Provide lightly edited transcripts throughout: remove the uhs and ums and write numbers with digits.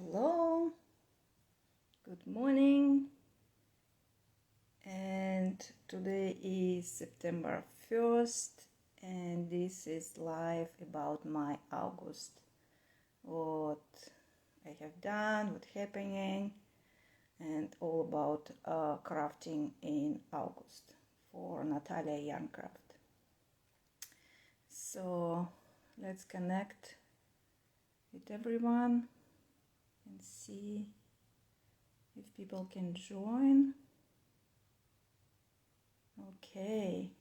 Hello, good morning, and today is September 1st, and this is live about my August. What I have done, what's happening, and all about crafting in August for Natalia Yarncraft. So let's connect with everyone and see if people can join. Okay,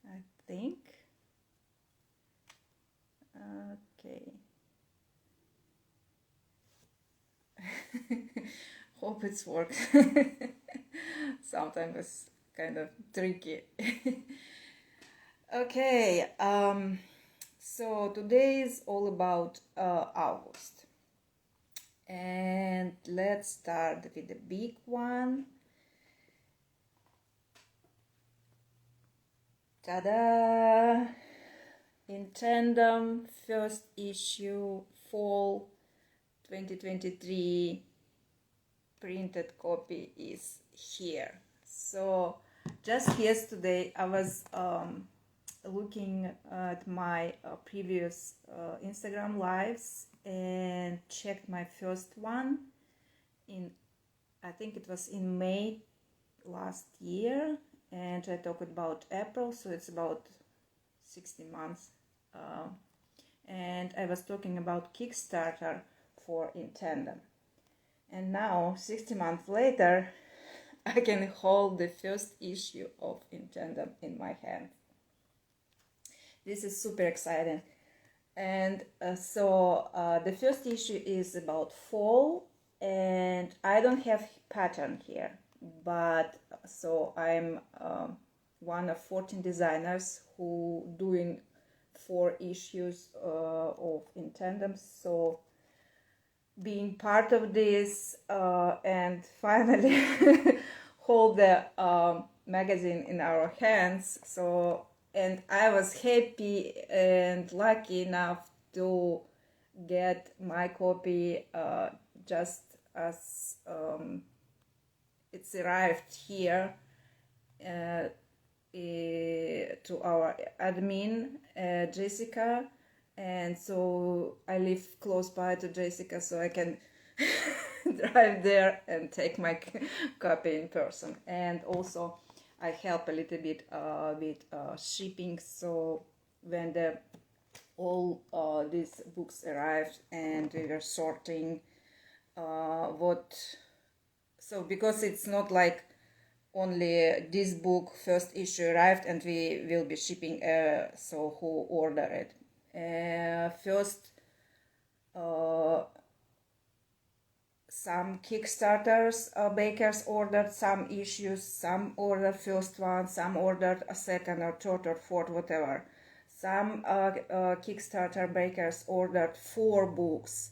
I think. Okay. Hope it's works. Sometimes it's kind of tricky. Okay, so today is all about August. And let's start with the big one. Ta-da! inTandem first issue fall 2023 printed copy is here. So just yesterday I was looking at my previous Instagram lives and checked my first one in, I think it was in May last year, and I talked about April, so it's about 60 months. And I was talking about Kickstarter for inTandem. And now, 60 months later, I can hold the first issue of inTandem in my hand. This is super exciting. And so the first issue is about fall, and I don't have pattern here, but so I'm one of 14 designers who doing 4 issues of inTandem. So being part of this and finally hold the magazine in our hands. So, and I was happy and lucky enough to get my copy just as it's arrived here to our admin, Jessica. And so I live close by to Jessica, so I can drive there and take my copy in person. And also I help a little bit with shipping. So when all these books arrived and we were sorting so because it's not like only this book first issue arrived and we will be shipping, so who order it. First, some Kickstarters bakers ordered some issues, some ordered first one, some ordered a second or third or fourth, whatever. Some Kickstarter bakers ordered 4 books,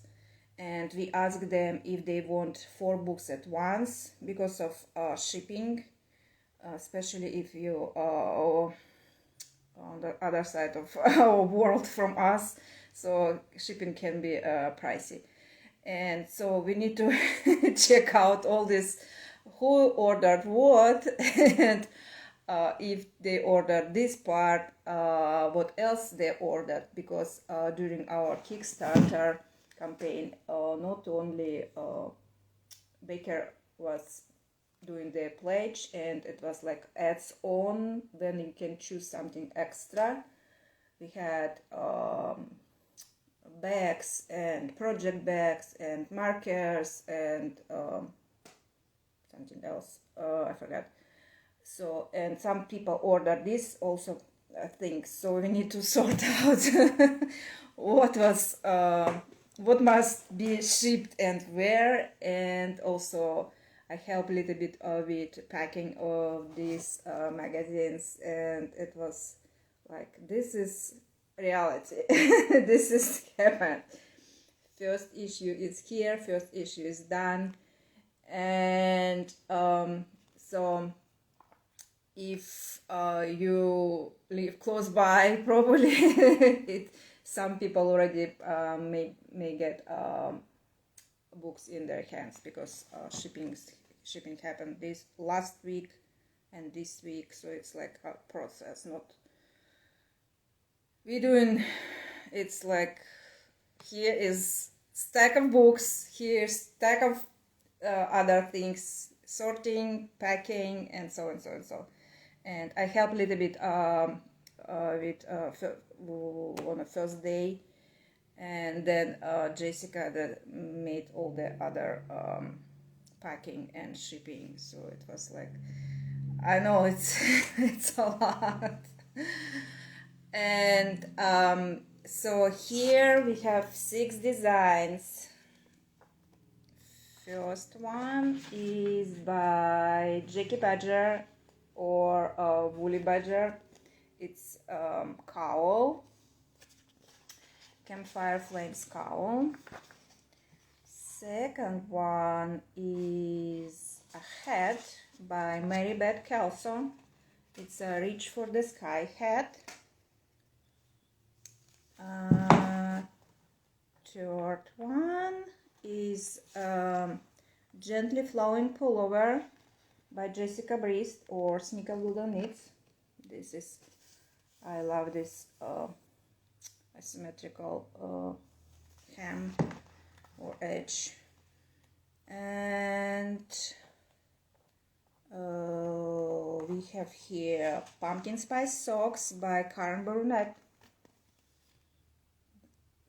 and we asked them if they want 4 books at once because of shipping, especially if you on the other side of our world from us, so shipping can be pricey. And so we need to check out all this, who ordered what, and if they ordered this part, what else they ordered, because during our Kickstarter campaign, not only baker was doing the pledge and it was like adds on, then you can choose something extra. We had bags and project bags and markers and something else, I forgot. So, and some people ordered this also things, so we need to sort out what must be shipped and where. And also I help a little bit with packing of these magazines, and it was like, this is reality. This is happened. First issue is here, first issue is done, and so if you live close by, probably some people already may get books in their hands, because shipping happened this last week and this week, so it's like a process. Not we doing, it's like here is stack of books, here's stack of other things, sorting, packing, and so and so and so. And I help a little bit with on the first day, and then Jessica that made all the other packing and shipping. So it was like, I know it's it's a lot. And so here we have 6 designs. First one is by Jackie Badger or Woolly Badger. It's cowl, campfire flames cowl. Second one is a hat by Mary Beth Kelso. It's a Reach for the Sky hat. Third one is Gently Flowing Pullover by Jessica Breast or Snickerdoodle Knits. This is, I love this asymmetrical hem or edge. And we have here Pumpkin Spice Socks by Karen Burnett.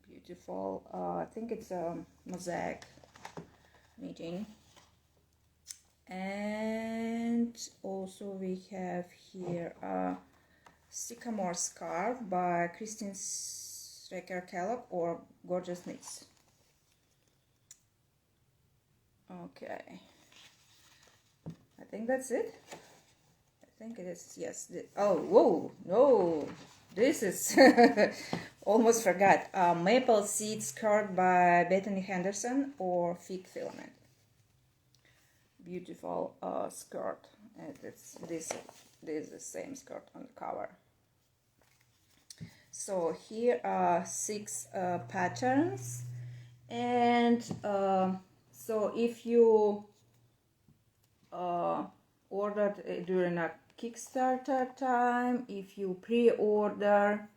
Beautiful. I think it's a mosaic knitting. And also we have here a Sycamore Scarf by Christine Strecker Kellogg or Gorgeous Knits. Okay, I think that's it. I think it is, yes. Oh, whoa, no, this is almost forgot. Maple Seed Skirt by Bethany Henderson or Fig Filament. Beautiful skirt, and it's this is the same skirt on the cover. So here are 6 patterns, and so if you ordered during a Kickstarter time, if you pre-order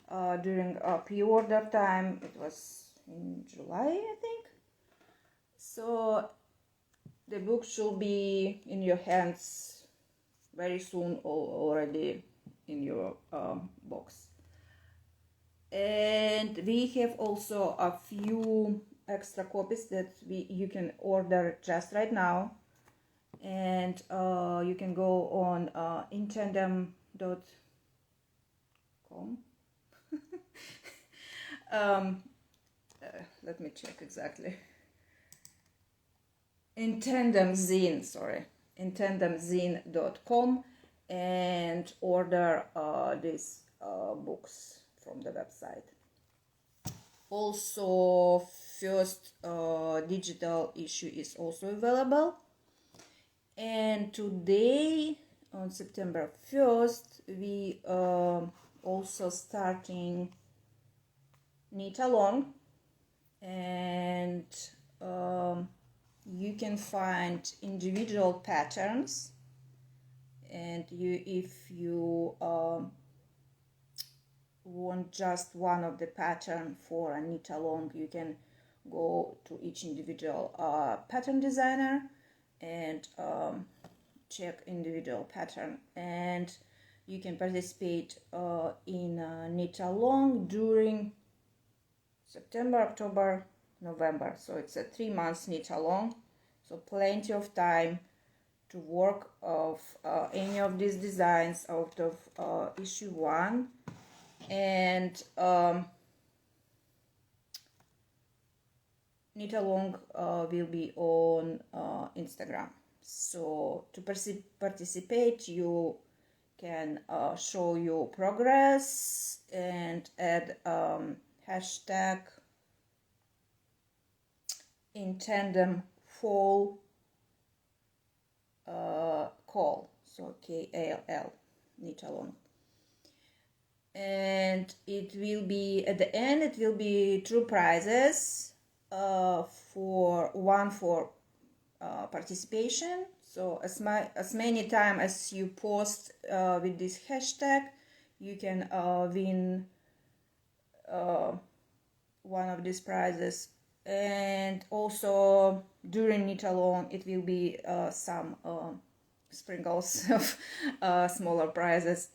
during a pre-order time, it was in July, I think. So the book should be in your hands very soon, or already in your box. And we have also a few extra copies that you can order just right now, and you can go on inTandem.com. Let me check exactly. inTandemzine.com, and order these books from the website. Also, first digital issue is also available, and today on September 1st we also starting knit along, and you can find individual patterns, and if you want just one of the pattern for a knit along, you can go to each individual pattern designer and check individual pattern, and you can participate in knit along during September, October, November. So it's a 3 months knit along, so plenty of time to work of any of these designs out of issue 1. And knit along will be on Instagram. So to participate, you can show your progress and add hashtag inTandem fall call, so KALL, knit along. and it will be at the end, it will be 2 prizes, for participation. So as many times as you post with this hashtag, you can win one of these prizes. And also during knit along, it will be some sprinkles of smaller prizes.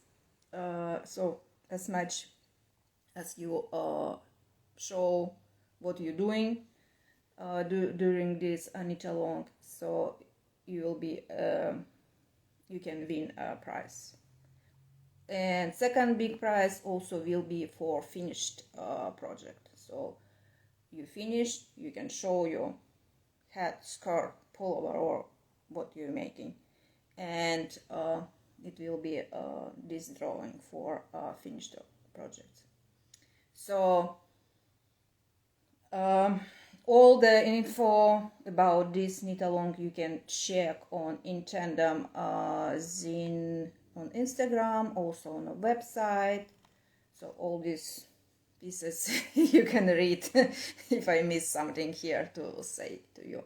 So as much as you show what you're doing during this knit along, so you will be you can win a prize. And second big prize also will be for finished project. So you finished, you can show your hat, skirt, pullover, or what you're making, and it will be this drawing for finished projects. So all the info about this knit along you can check on inTandem Zine on Instagram, also on a website. So all these pieces you can read if I miss something here to say to you.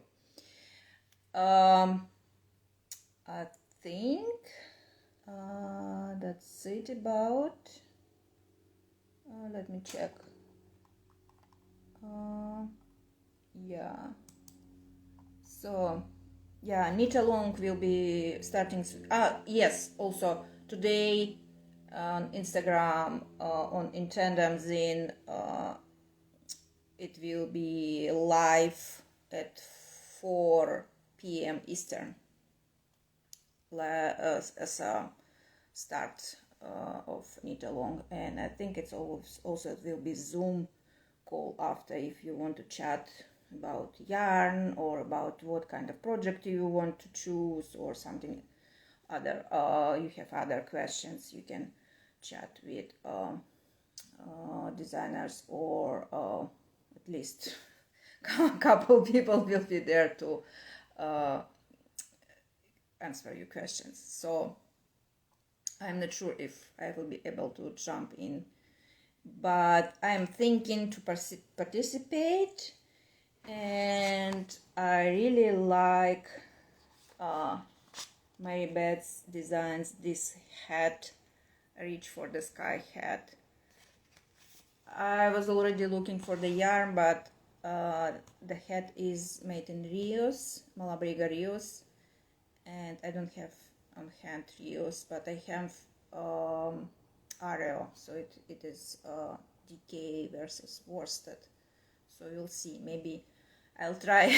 I think that's it about. Let me check. Yeah. So yeah, knit along will be starting. Yes. Also today on Instagram, on inTandem Zine, it will be live at 4 p.m. Eastern as a start of knit along, and I think it's also it will be Zoom call after if you want to chat about yarn or about what kind of project you want to choose or something other. You have other questions, you can chat with designers, or at least a couple people will be there to answer your questions. So I'm not sure if I will be able to jump in, but I'm thinking to participate, and I really like Mary Beth's designs, this hat, Reach for the Sky hat. I was already looking for the yarn, but the hat is made in Rios, Malabriga Rios, and I don't have on hand Rios, but I have Areo, so it is DK versus worsted. So you'll see, maybe I'll try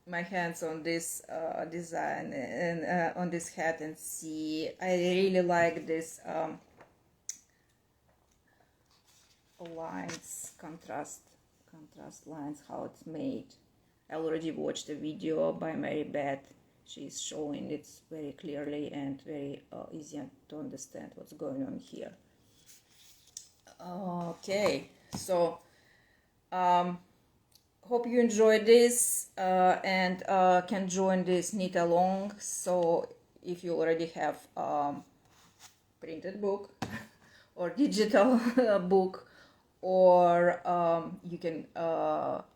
my hands on this design and on this hat and see. I really like this lines, contrast lines, how it's made. I already watched a video by Mary Beth. She's showing it very clearly and very easy to understand what's going on here. Okay, so hope you enjoyed this and can join this knit along. So if you already have printed book or digital book, or you can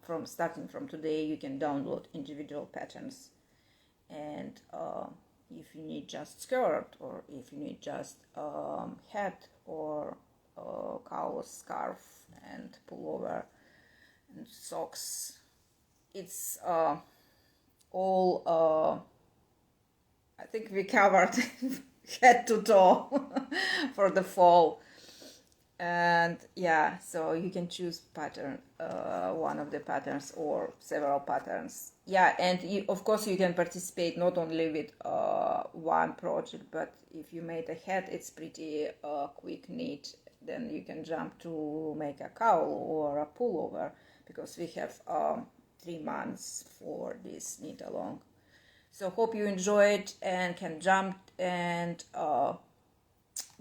from starting from today you can download individual patterns, and if you need just skirt, or if you need just hat, or cowl, scarf, and pullover and socks, it's all I think we covered head to toe for the fall. And yeah, so you can choose pattern, one of the patterns or several patterns. Yeah, and of course you can participate not only with one project, but if you made a hat, it's pretty quick knit, then you can jump to make a cowl or a pullover, because we have 3 months for this knit along. So hope you enjoyed and can jump, and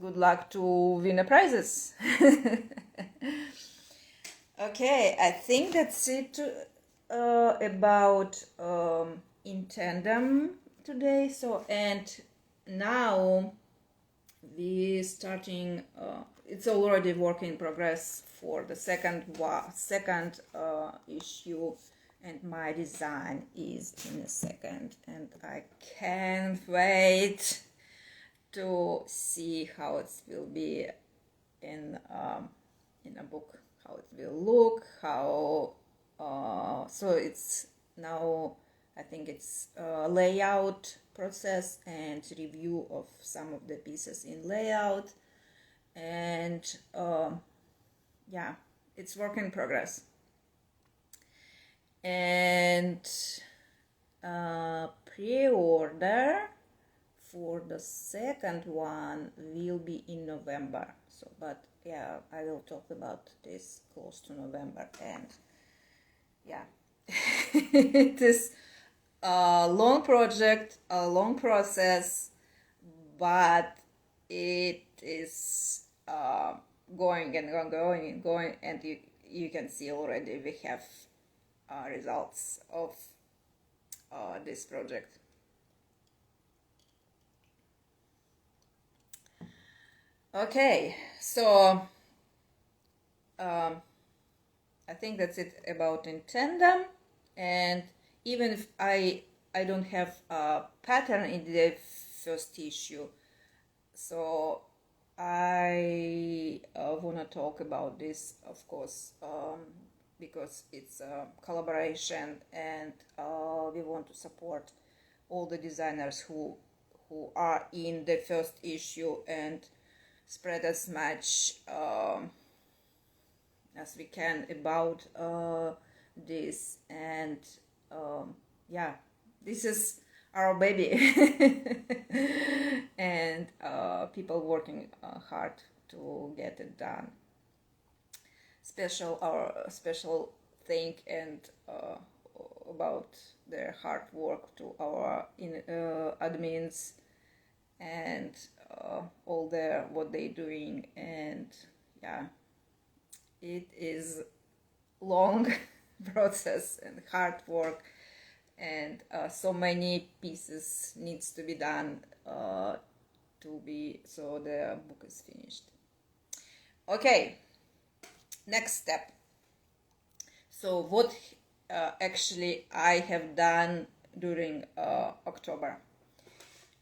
good luck to win the prizes. Okay, I think that's it about inTandem today. So, and now we starting, it's already work in progress for the second issue, and my design is in a second, and I can't wait to see how it will be in a book, how it will look, how so it's now, I think it's a layout process and review of some of the pieces in layout, and yeah, it's work in progress. And pre-order for the second one will be in November. So, but yeah, I will talk about this close to November. And yeah, it is a long project, a long process, but it is going and going and going, and you can see already we have results of this project. Okay, so I think that's it about inTandem. And even if I don't have a pattern in the first issue, so I want to talk about this, of course, because it's a collaboration, and we want to support all the designers who are in the first issue, and spread as much as we can about this. And yeah, this is our baby. And people working hard to get it done. Special thank and about their hard work to our admins, and all their what they doing. And yeah, it is long process and hard work, and so many pieces needs to be done to be so the book is finished. Okay, next step. So what actually I have done during October.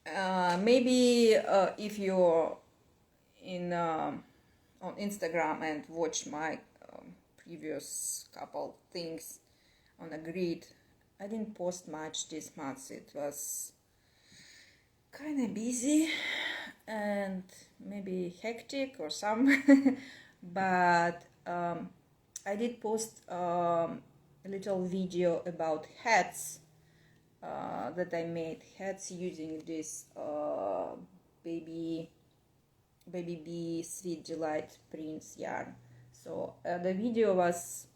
Maybe if you're on Instagram and watch my previous couple things on a grid, I didn't post much this month. It was kind of busy and maybe hectic or some but I did post a little video about hats that I made, hats using this baby bee sweet delight prints yarn. So the video was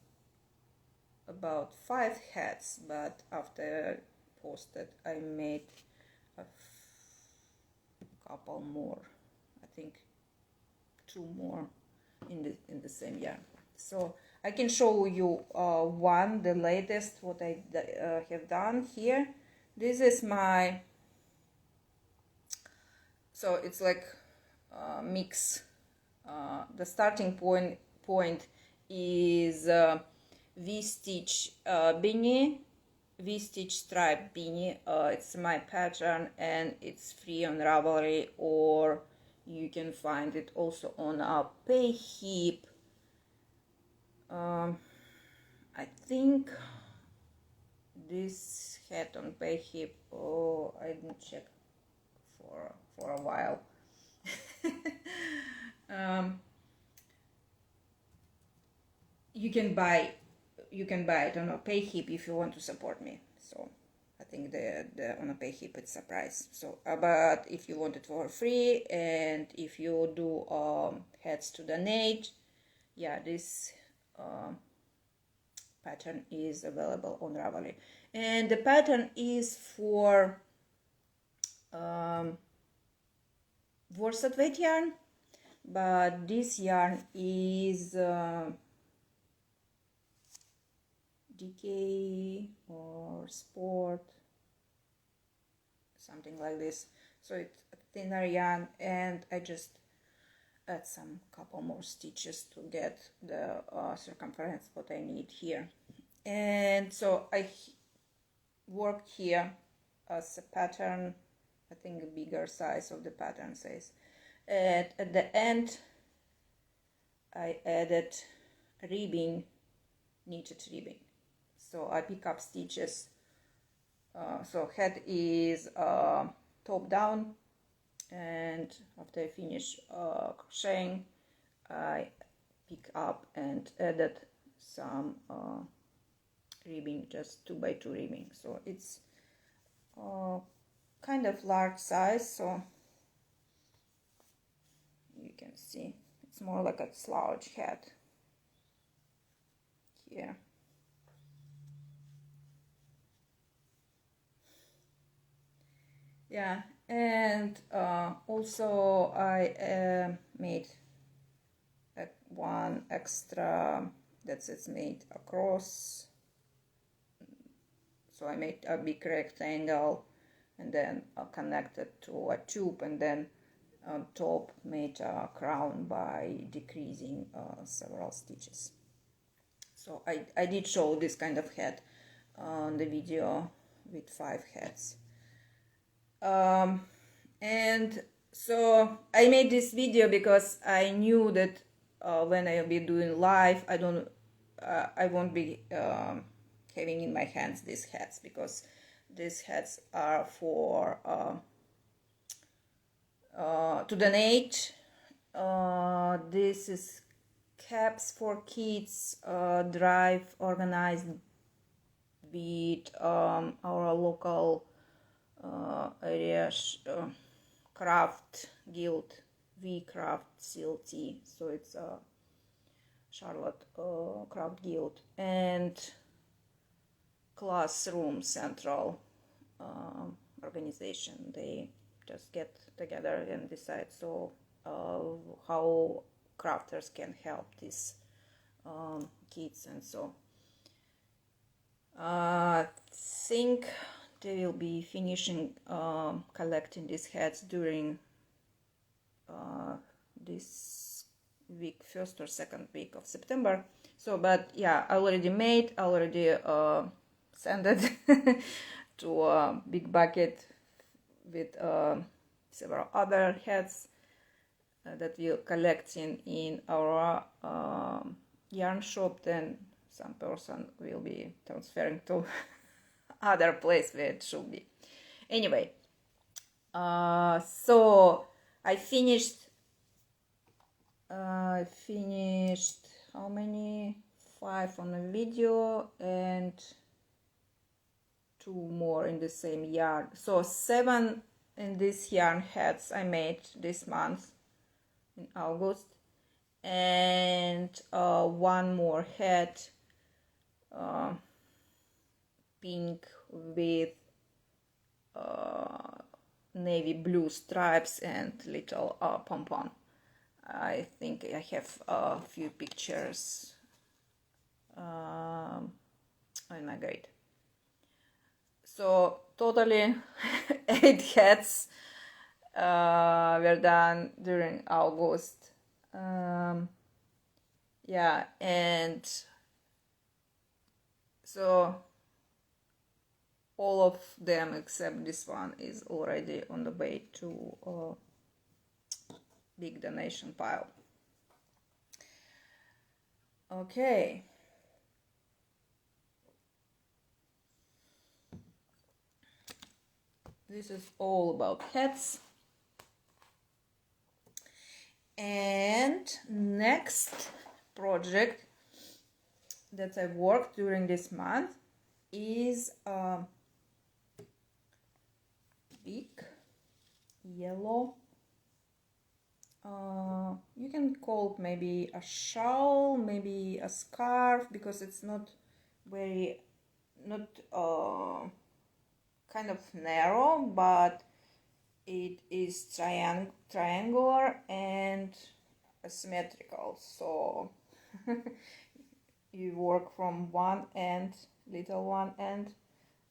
about 5 hats, but after I posted I made a couple more, I think 2 more in the same yarn. So I can show you one, the latest what I have done here. This is my, so it's like mix. The starting point is V-stitch beanie, V-stitch stripe beanie. It's my pattern, and it's free on Ravelry, or you can find it also on a pay hip. I think this hat on pay hip, oh, I didn't check for a while. You can buy it on a pay hip if you want to support me. So I think the on a pay hip it's a price. So but if you want it for free, and if you do hats to donate, yeah, this pattern is available on Ravelry, and the pattern is for worsted weight yarn, but this yarn is DK or Sport, something like this. So I thinner yarn, and I just add some couple more stitches to get the circumference what I need here. And so I worked here as a pattern, I think a bigger size of the pattern size. And at the end I added ribbing, knitted ribbing. So I pick up stitches. So head is top down, and after I finish crocheting, I pick up and added some ribbing, just 2x2 ribbing. So it's kind of large size, so you can see it's more like a slouch head here. Yeah, and also I made one extra that's made across. So I made a big rectangle and then connected to a tube, and then on top made a crown by decreasing several stitches. So I did show this kind of head on the video with 5 heads. And so I made this video because I knew that when I'll be doing live, I won't be having in my hands these hats, because these hats are for to donate. This is caps for kids drive organized with our local area craft guild, V Craft CLT. So it's a Charlotte Craft Guild and Classroom Central organization. They just get together and decide how crafters can help these kids, and so I think they will be finishing collecting these hats during this week, first or second week of September. So, but yeah, I already sent it to a big bucket with several other hats that we'll collecting in our yarn shop. Then some person will be transferring to other place where it should be. Anyway, so I finished how many? 5 on a video and 2 more in the same yarn. So 7 in these yarn hats I made this month in August, and 1 more hat, pink with navy blue stripes and little pom-pom. I think I have a few pictures on my grid. So totally 8 hats were done during August. Yeah, and so all of them except this one is already on the way to a big donation pile. Okay. This is all about hats. And next project that I worked during this month is a big yellow, you can call it maybe a shawl, maybe a scarf, because it's not kind of narrow, but it is triangular and asymmetrical. So you work from one end, little one end,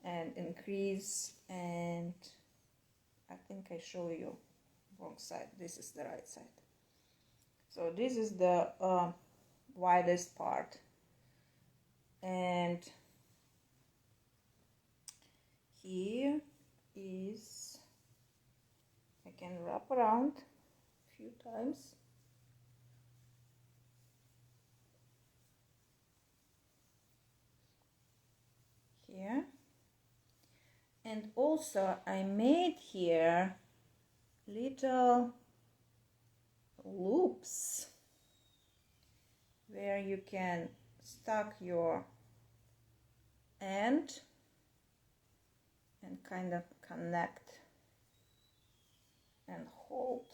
and increase, and I think I show you wrong side, this is the right side. So this is the widest part, and here is, I can wrap around a few times. Here, and also I made here little loops where you can stuck your end and kind of connect and hold.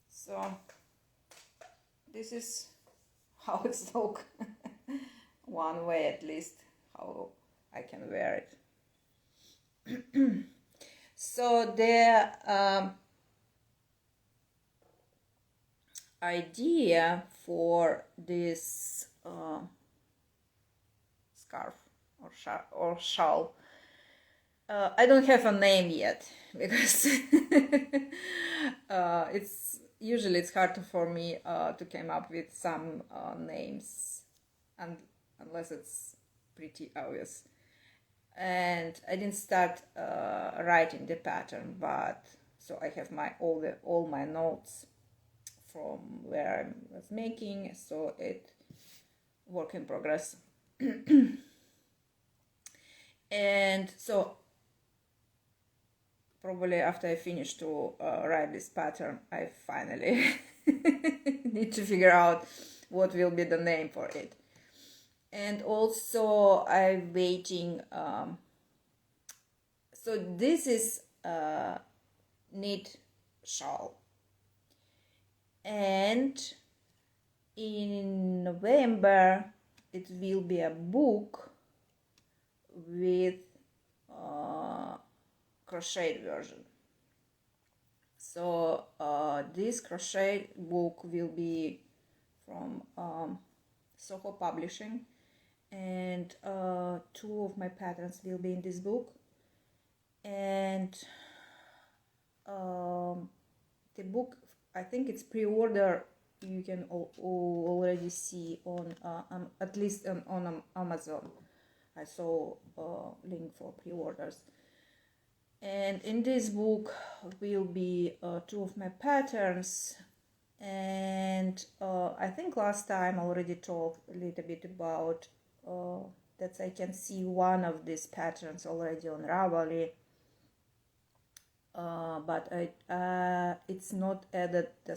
So this is how it's look. One way at least how I can wear it. So the idea for this scarf or shawl, I don't have a name yet because it's hard for me to come up with some names, and unless it's pretty obvious. And I didn't start writing the pattern, but so I have all my notes from where I was making, so it work in progress. And so probably after I finish to write this pattern, I finally need to figure out what will be the name for it. And also I'm waiting, so this is a knit shawl, and in November it will be a book with crochet version. So this crochet book will be from Soho Publishing, and two of my patterns will be in this book. And the book, I think it's pre-order, you can already see on at least on Amazon. I saw a link for pre-orders. And in this book will be two of my patterns, and I think last time I already talked a little bit about that I can see one of these patterns already on Ravelry, but it's not added the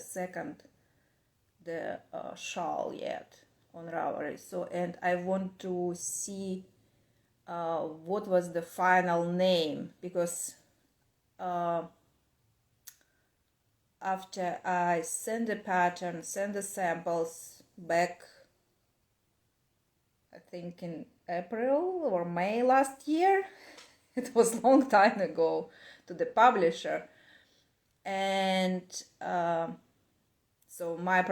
shawl yet on Ravelry. So, and I want to see what was the final name, because after I send the pattern, send the samples back, I think in April or May last year, it was a long time ago, to the publisher, and so my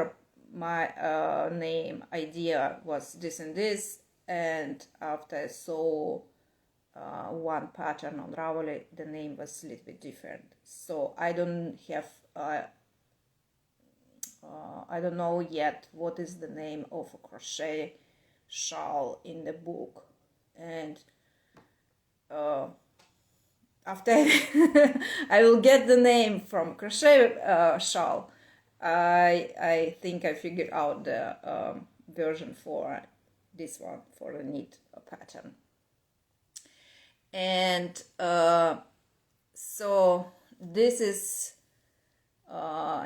name idea was this and this, and after I saw one pattern on Ravelry, the name was a little bit different. So I don't have I don't know yet what is the name of a crochet shawl in the book, and after I will get the name from crochet shawl, I think I figured out the version for this one, for the knit pattern. And so this is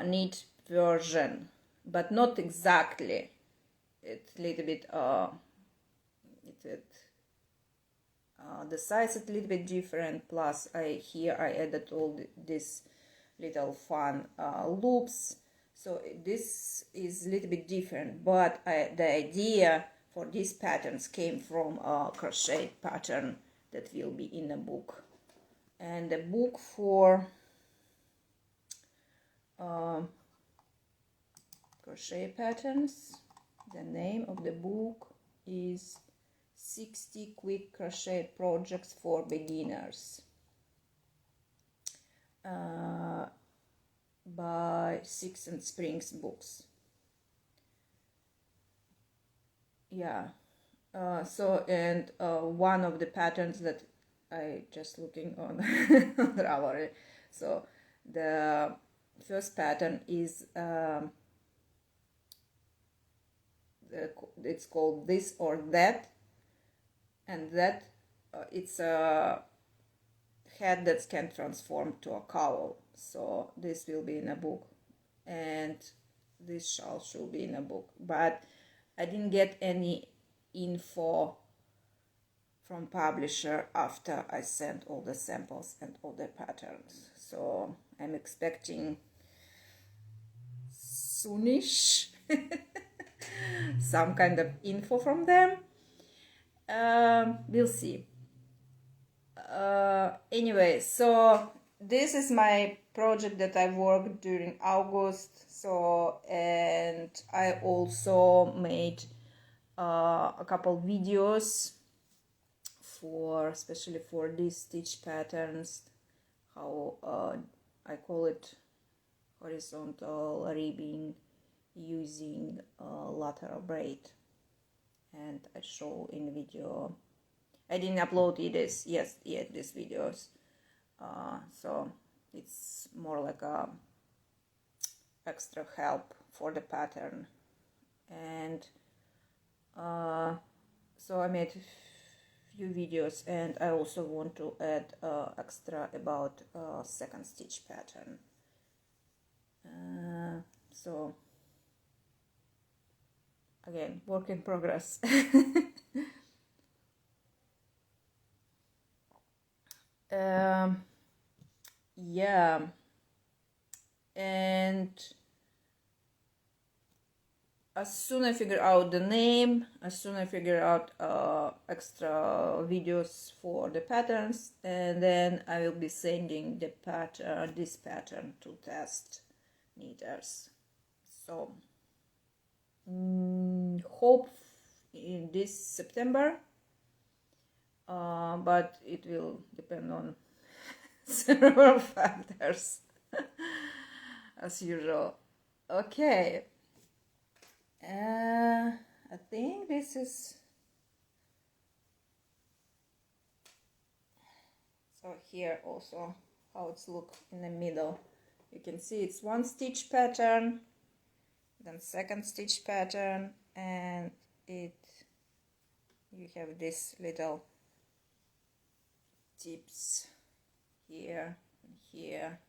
knit version, but not exactly. It's a little bit the size is a little bit different. Plus, I added all these little fun loops. So this is a little bit different, but the idea for these patterns came from a crochet pattern that will be in a book. And the book for crochet patterns, the name of the book is 60 Quick Crochet Projects for Beginners. by Six and Springs Books. Yeah. So, and one of the patterns that I just looking on on Ravelry. So the first pattern is it's called This or That, and that it's a head that can transform to a cowl. So this will be in a book, and this shawl should be in a book, but I didn't get any info from publisher after I sent all the samples and all the patterns. So I'm expecting soonish some kind of info from them. We'll see. Anyway, so this is my project that I worked during August. So, and I also made a couple videos for, especially for these stitch patterns, how I call it horizontal ribbing using lateral braid, and I show in video. I didn't upload it yet these videos, so it's more like a extra help for the pattern. And so I made few videos, and I also want to add extra about second stitch pattern. So again, work in progress. Yeah, and as soon as I figure out the name, as soon as I figure out extra videos for the patterns, and then I will be sending the pattern, this pattern, to test knitters. So hope in this September, but it will depend on several factors as usual. Okay, I think this is, so here also how it's look in the middle. You can see it's one stitch pattern, then second stitch pattern, and you have this little tips here and here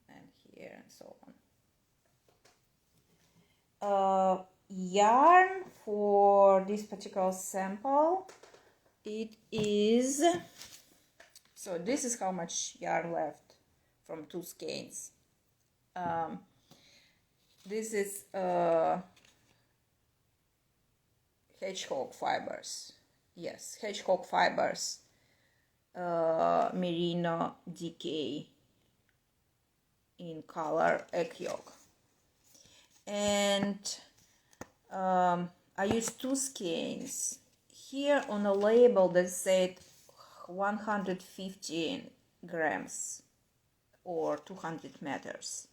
and here and so on. Yarn for this particular sample, it is, so this is how much yarn left from 2 skeins. This is hedgehog fibers. Yes, hedgehog fibers, merino DK in color egg yolk. And I used 2 skeins. Here on a label that said 115 grams or 200 meters.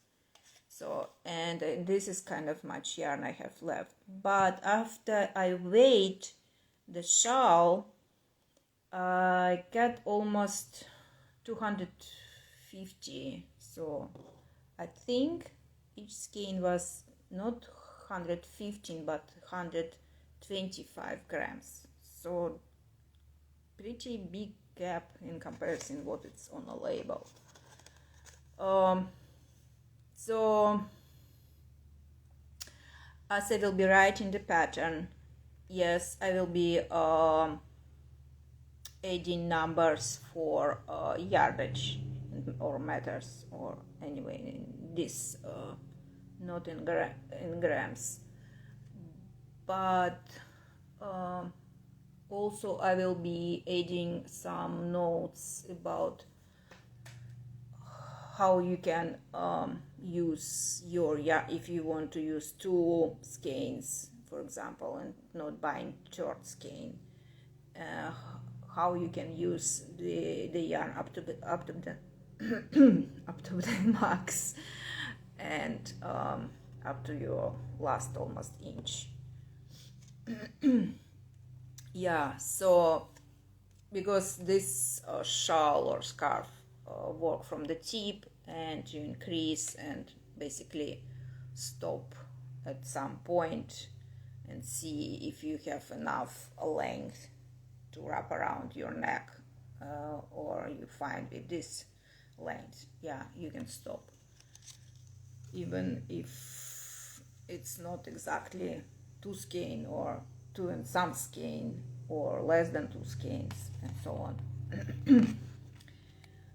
So, and this is kind of much yarn I have left. But after I weighed the shawl, I got almost 250. So I think each skein was not 115 but 125 grams. So pretty big gap in comparison what it's on a label. So as I will be writing the pattern, yes, I will be adding numbers for yardage or meters, or anyway this not in grams, but also I will be adding some notes about how you can use your yarn if you want to use 2 skeins, for example, and not buying short skein. How you can use the yarn up to up to the max, and up to your last almost inch. Yeah, so because this shawl or scarf work from the tip, and you increase and basically stop at some point and see if you have enough length to wrap around your neck, or you find with this length, yeah, you can stop, even if it's not exactly 2 skein or 2 and some skein or less than 2 skeins and so on.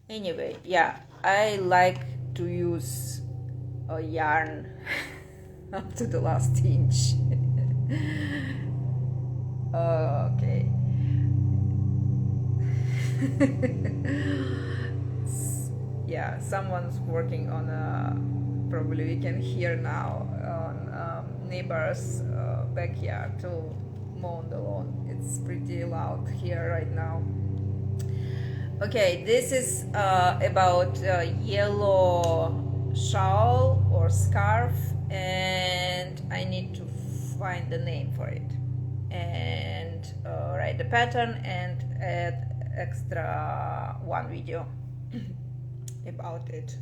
Anyway, yeah, I like to use a yarn up to the last inch. Okay. Yeah, someone's working on probably we can hear now on neighbor's backyard to mow the lawn. It's pretty loud here right now. Okay, this is about yellow shawl or scarf, and I need to find the name for it and write the pattern and add extra one video about it.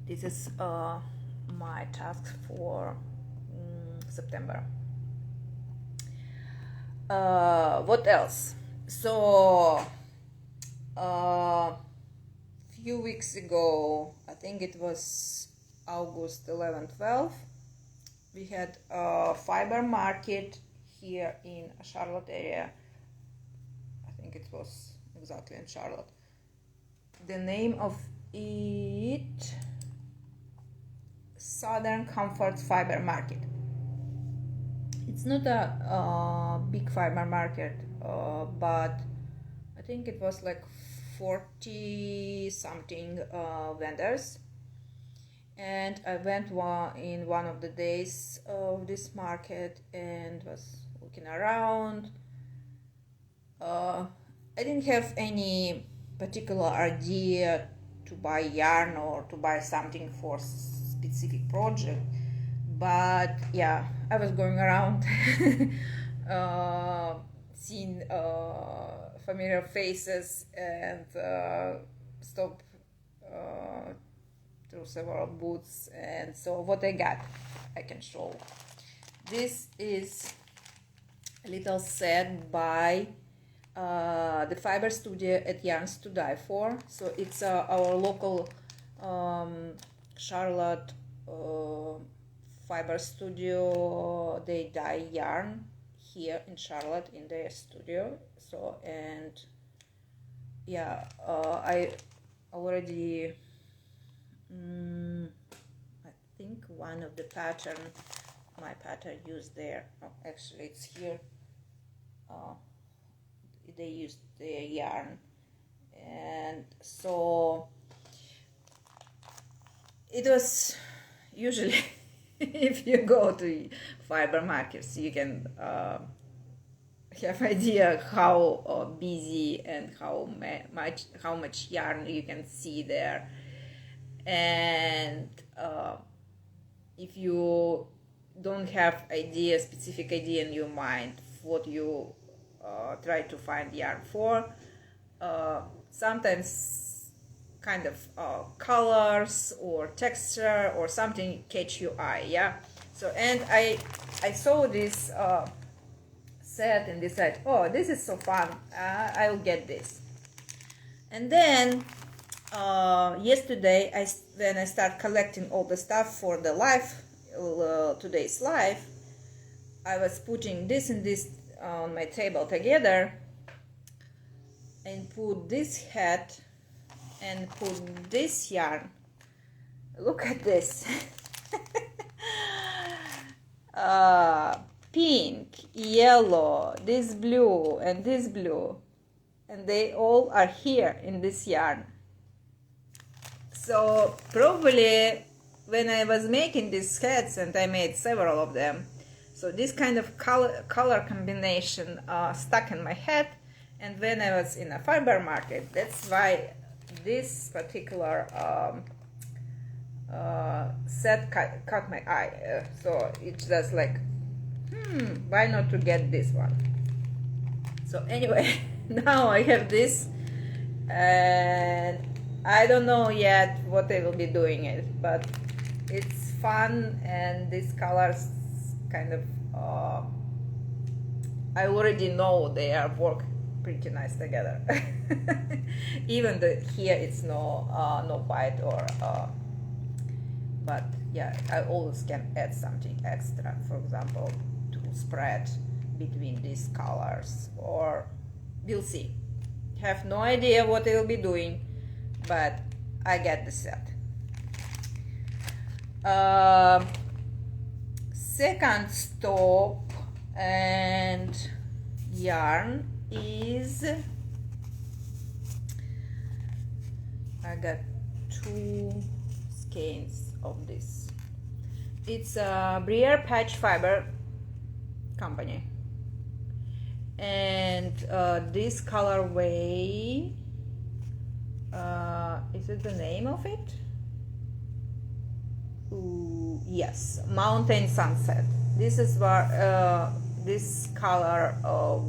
This is my task for September. What else? So few weeks ago, I think it was August 11th, 12th, we had a fiber market here in Charlotte area. I think it was exactly in Charlotte. The name of it, Southern Comfort Fiber Market. It's not a big fiber market, but I think it was like 40 something vendors, and I went in one of the days of this market and was looking around. I didn't have any particular idea to buy yarn or to buy something for specific project, but yeah, I was going around seeing familiar faces and stop through several booths, and so what I got I can show. This is a little set by the fiber studio at Yarns to Die For. So it's our local Charlotte fiber studio. They dye yarn here in Charlotte in their studio. So, and yeah, I already I think one of the pattern, my pattern used there. Oh, actually it's here. They used their yarn, and so it was usually if you go to fiber markets, you can have idea how busy and how much yarn you can see there. And if you don't have specific idea in your mind what you try to find yarn for, sometimes kind of colors or texture or something catch your eye, yeah. So, and I saw this set and decided, oh, this is so fun, I'll get this. And then yesterday, when I start collecting all the stuff for the today's live, I was putting this and this on my table together, and put this hat and put this yarn. Look at this. Pink, yellow, this blue, and this blue, and they all are here in this yarn. So probably when I was making these hats, and I made several of them, so this kind of color combination stuck in my head, And when I was in a fiber market, that's why this particular set caught my eye. So it's just like, why not to get this one? So anyway, now I have this, and I don't know yet what I will be doing it, but it's fun, and these colors kind of I already know they are work pretty nice together. Even here it's no white or but yeah, I always can add something extra, for example, to spread between these colors, or we'll see. Have no idea what I will be doing, but I get the set. Second stop and yarn is, I got 2 skeins of this. It's a Briere Patch Fiber company, and this colorway, is it the name of it? Ooh, yes, Mountain Sunset. This is where this color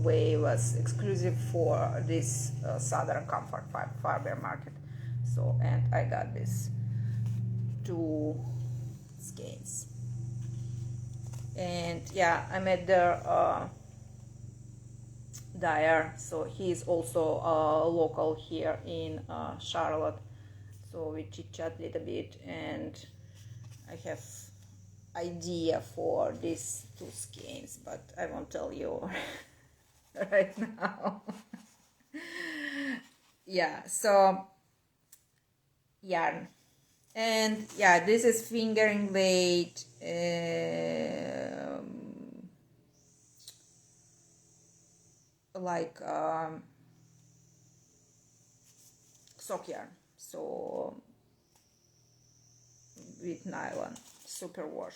way was exclusive for this Southern Comfort Fiber Market. So, and I got this 2 skeins. And yeah, I met the dyer, so he's also local here in Charlotte. So we chit chat a little bit, and I have idea for these 2 skeins, but I won't tell you right now. Yeah, so yarn, and yeah, this is fingering weight like sock yarn, so with nylon super wash.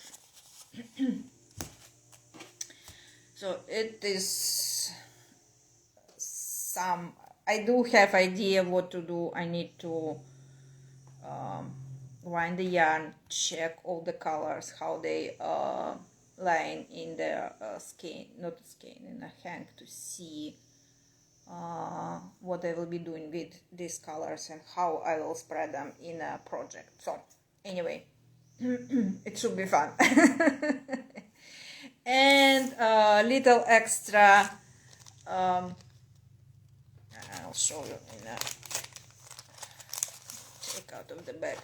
So it is some, I do have idea what to do. I need to wind the yarn, check all the colors, how they line in the skein, not skein, in a hank, to see what I will be doing with these colors and how I will spread them in a project. So anyway, it should be fun. And a little extra, I'll show you in a, take out of the bag.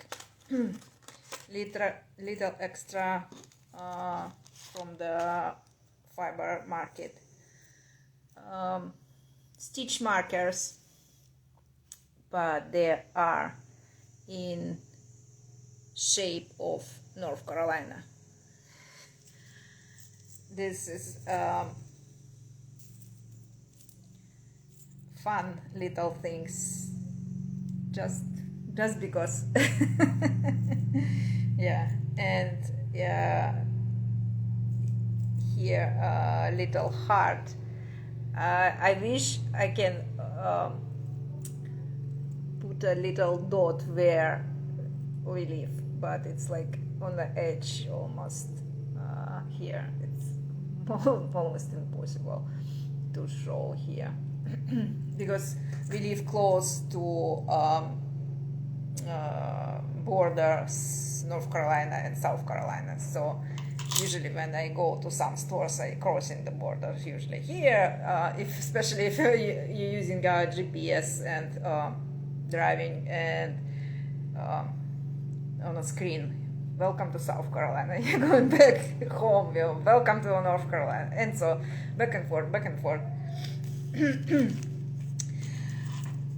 little extra from the fiber market. Stitch markers, but they are in shape of North Carolina. This is fun little things, just because. Yeah, and yeah, here a little heart. I wish I can put a little dot where we live, but it's like on the edge almost. Here it's almost impossible to show here because we live close to borders, North Carolina and South Carolina, so usually when I go to some stores I crossing the borders usually here, especially if you're using GPS and driving, and on a screen, welcome to South Carolina, you're going back home, welcome to North Carolina, and so back and forth.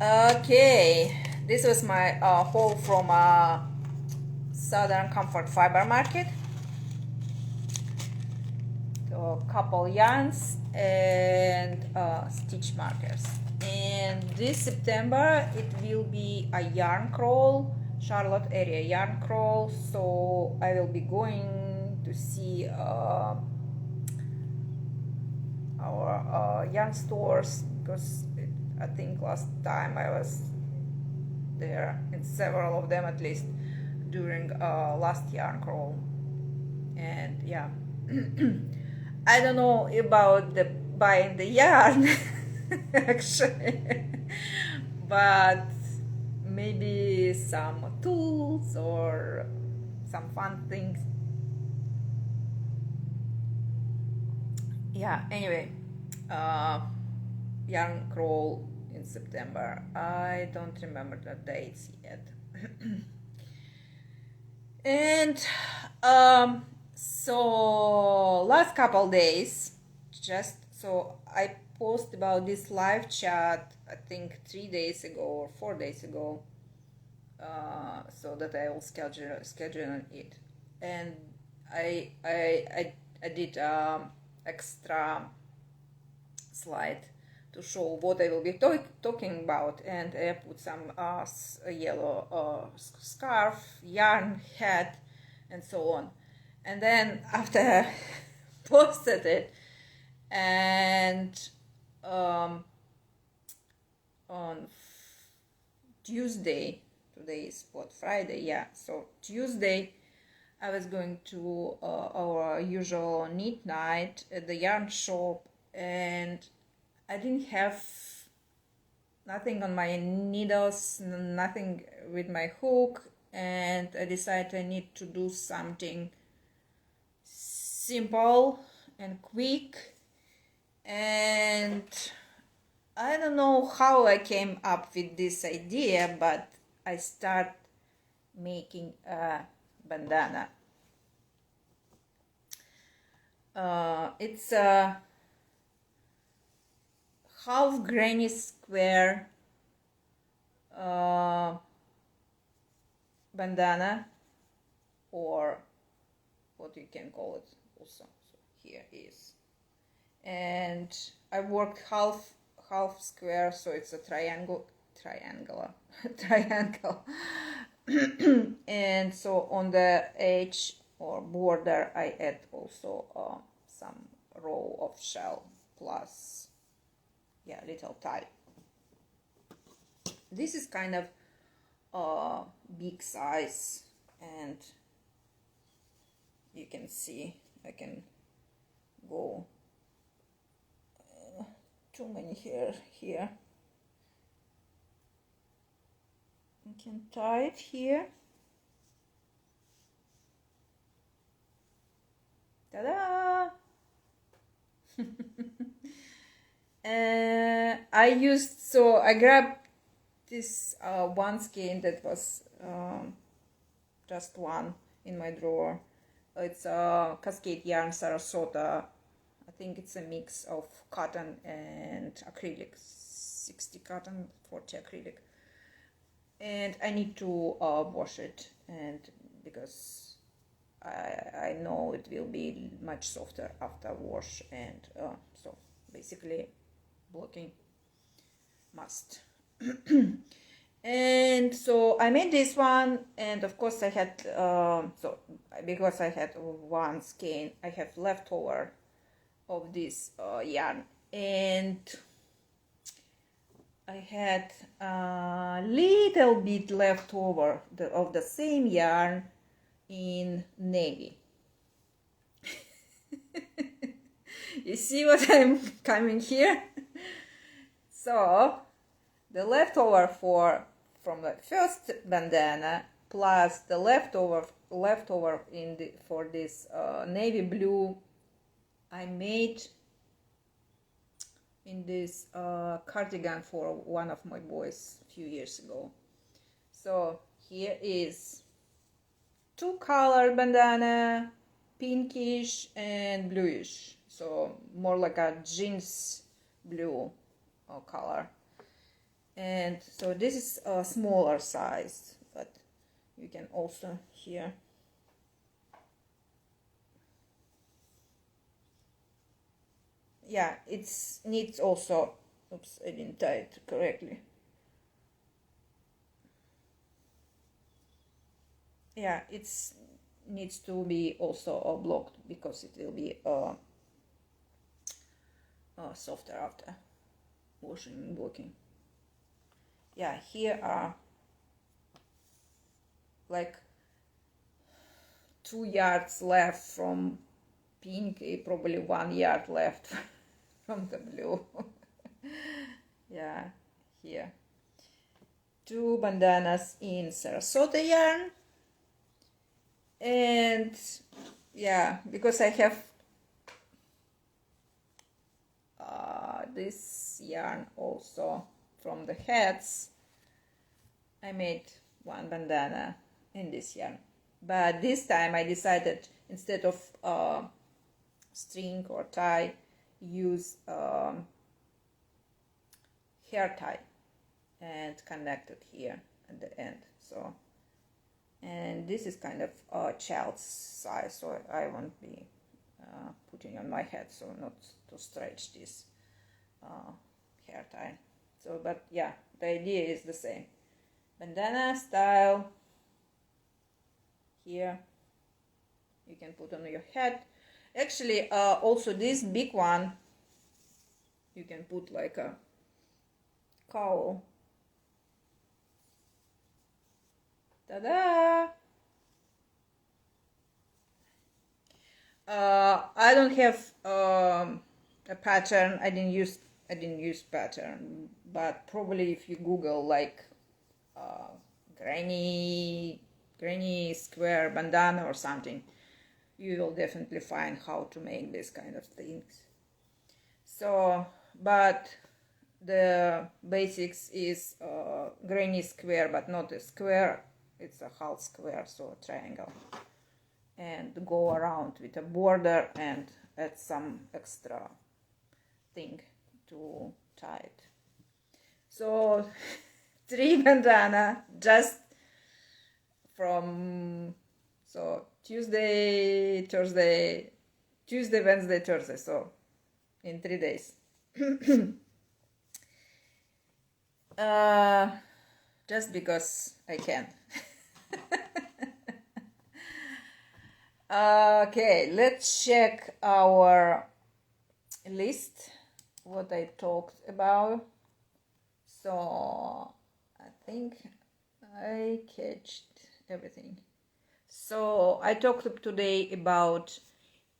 Okay, this was my haul from Southern Comfort Fiber Market. So a couple yarns and stitch markers. And this September it will be a yarn crawl, Charlotte area yarn crawl. So I will be going to see our yarn stores, because I think last time I was there in several of them, at least during last yarn crawl. And yeah, I don't know about the buying the yarn actually, but maybe some tools or some fun things. Yeah, anyway, yarn crawl in September. I don't remember the dates yet. And so last couple days, just so I post about this live chat, I think 3 days ago or 4 days ago, so that I will schedule it. And I did extra slide to show what I will be talking about, and I put some yellow scarf, yarn, hat, and so on. And then after I posted it, and on Tuesday, today is what, Friday, yeah, so Tuesday I was going to our usual knit night at the yarn shop, and I didn't have nothing on my needles, nothing with my hook, and I decided I need to do something simple and quick. And I don't know how I came up with this idea, but I start making a bandana. It's a half granny square bandana, or what you can call it also. So here is, and I worked half square, so it's a triangle. And so on the edge or border I add also some row of shell plus little tie. This is kind of big size, and you can see I can go too many hair here. I can tie it here. Ta-da! I grabbed this one skein that was just one in my drawer. It's a Cascade Yarn Sarasota. I think it's a mix of cotton and acrylic, 60 cotton, 40 acrylic. And I need to wash it, and because I know it will be much softer after wash, and so basically blocking must. And so I made this one, and of course I had so because I had one skein, I have leftover of this yarn, and I had a little bit left over of the same yarn in navy. You see what I'm coming here? So the leftover from the first bandana plus the leftover for this navy blue I made in this cardigan for one of my boys a few years ago. So here is two color bandana, pinkish and bluish, so more like a jeans blue color. And so this is a smaller size, but you can also here it needs also, oops, I didn't tie it correctly. It needs to be also blocked because it will be softer after washing and blocking. yeah, here are like 2 yards left from pink, probably 1 yard left from the blue. Yeah, here 2 bandanas in Sarasota yarn, and yeah, because I have this yarn also from the hats, I made 1 bandana in this yarn. But this time I decided, instead of string or tie, use hair tie and connect it here at the end. So, and this is kind of a child's size, so I won't be putting on my head, so not to stretch this hair tie. So, but yeah, the idea is the same. Bandana style. Here you can put on your head. Actually, also this big one you can put like a cowl. Ta-da! I don't have a pattern. I didn't use pattern, but probably if you Google like granny square bandana or something, you will definitely find how to make this kind of things. So, but the basics is granny square, but not a square, it's a half square, so a triangle, and go around with a border and add some extra thing to tie it. So 3 bandana just from Tuesday, Wednesday, Thursday, so in 3 days. Just because I can. Okay, let's check our list, what I talked about. So I think I catched everything. So I talked today about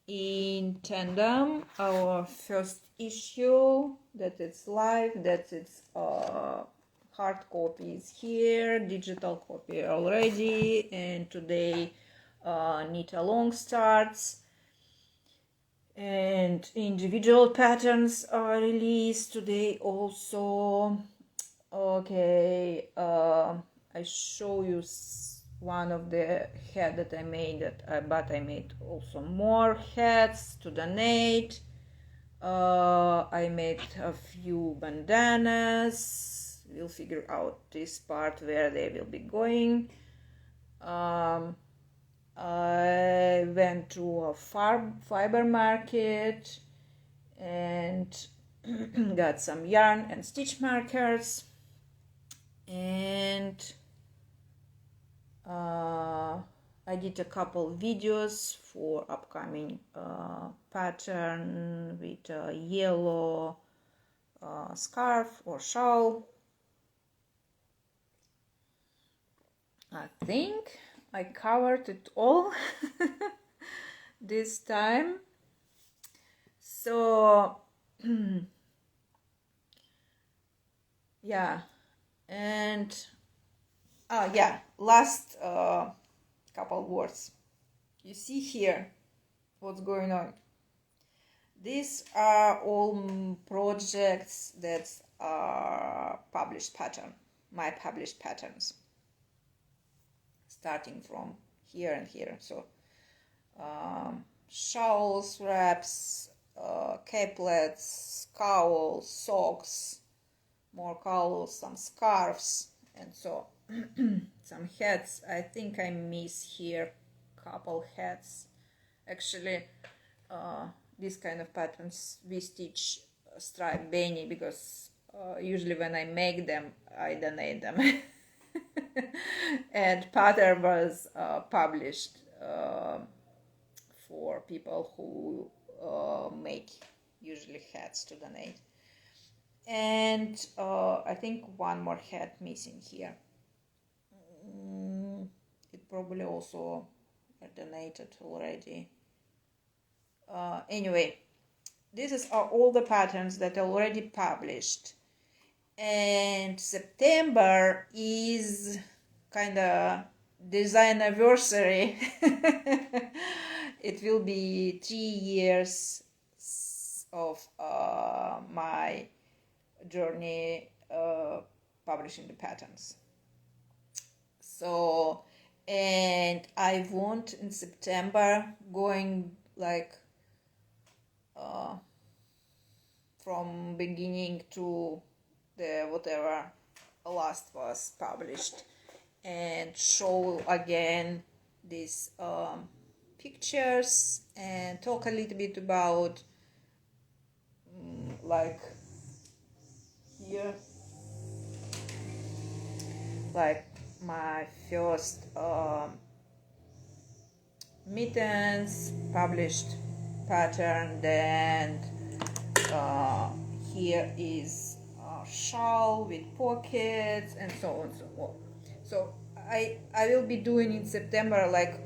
inTandem, our first issue, that it's live, that it's hard copy is here, digital copy already, and today knit along starts, and individual patterns are released today also. Okay, I show you one of the hat that I made, but I made also more hats to donate. I made a few bandanas. We'll figure out this part where they will be going. I went to a fiber market and got some yarn and stitch markers, and I did a couple videos for upcoming pattern with a yellow scarf or shawl. I think I covered it all this time. So yeah, and yeah, last couple words. You see here what's going on. These are all projects that are published pattern, my published patterns, starting from here and here. So shawls, wraps, caplets, cowls, socks, more cowls, some scarves, and so some hats. I think I miss here couple hats. Actually, these kind of patterns we stitch stripe beanie, because usually when I make them, I donate them. And pattern was published for people who make usually hats to donate. And I think one more head missing here. It probably also donated already. Anyway, these are all the patterns that are already published. And September is kind of designversary. It will be 3 years of my journey publishing the patterns. So, and I want in September going like from beginning to the whatever last was published, and show again these pictures and talk a little bit about like here, like my first mittens published pattern, then here is a shawl with pockets and so on and so on. So I will be doing in September like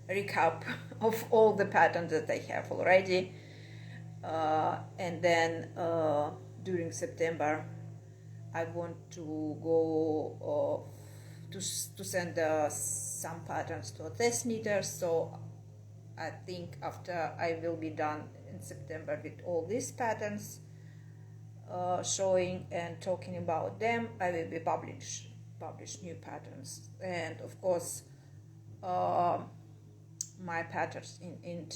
a recap of all the patterns that I have already, and then during September I want to go to send some patterns to a test meter. So I think after I will be done in September with all these patterns, showing and talking about them, I will be publish new patterns. And of course my patterns in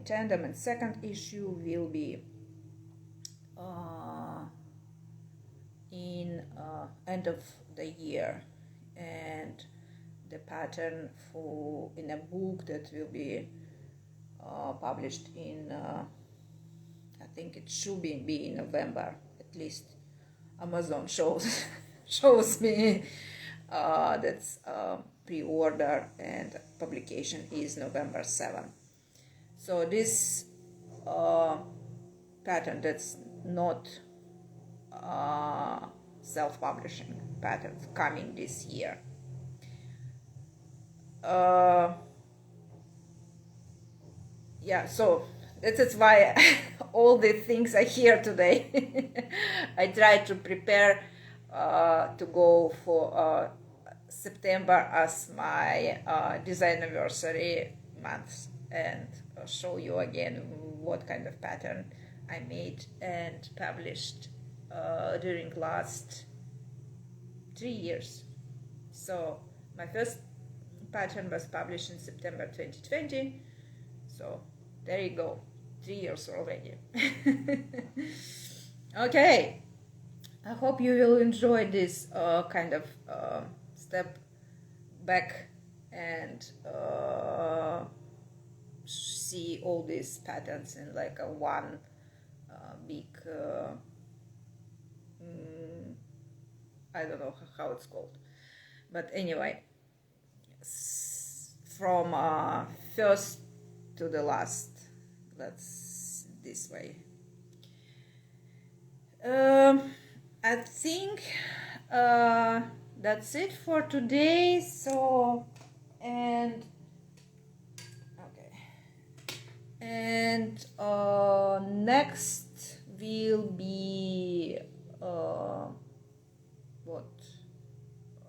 tandem and second issue will be in end of the year, and the pattern for in a book that will be published in I think it should be in November, at least Amazon shows me that's pre-order and publication is November 7. So this pattern that's not self-publishing patterns coming this year. Yeah, so that's why all the things I hear today. I try to prepare to go for September as my designversary month, and show you again what kind of pattern I made and published during last 3 years. So my first pattern was published in September 2020. So there you go, 3 years already. Okay, I hope you will enjoy this kind of step back and see all these patterns in like a one big I don't know how it's called, but anyway, from first to the last, that's this way. I think that's it for today. So, and okay, and next will be what,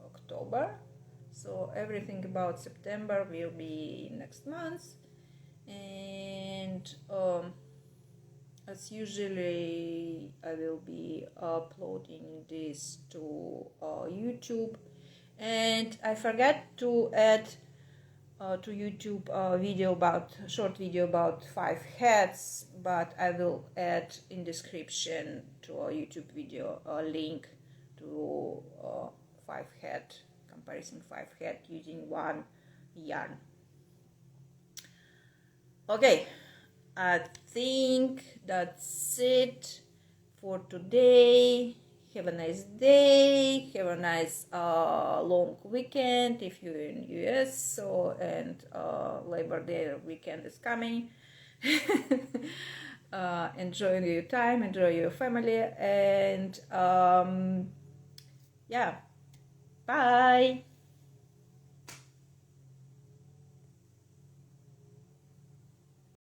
October. So everything about September will be next month, and as usually I will be uploading this to YouTube. And I forgot to add to YouTube short video about 5 heads, but I will add in description to a YouTube video a link to 5 head, comparison 5 head using one yarn. Okay, I think that's it for today. Have a nice day. Have a nice long weekend if you're in US. So, and Labor Day weekend is coming. enjoy your time, enjoy your family, and yeah, bye.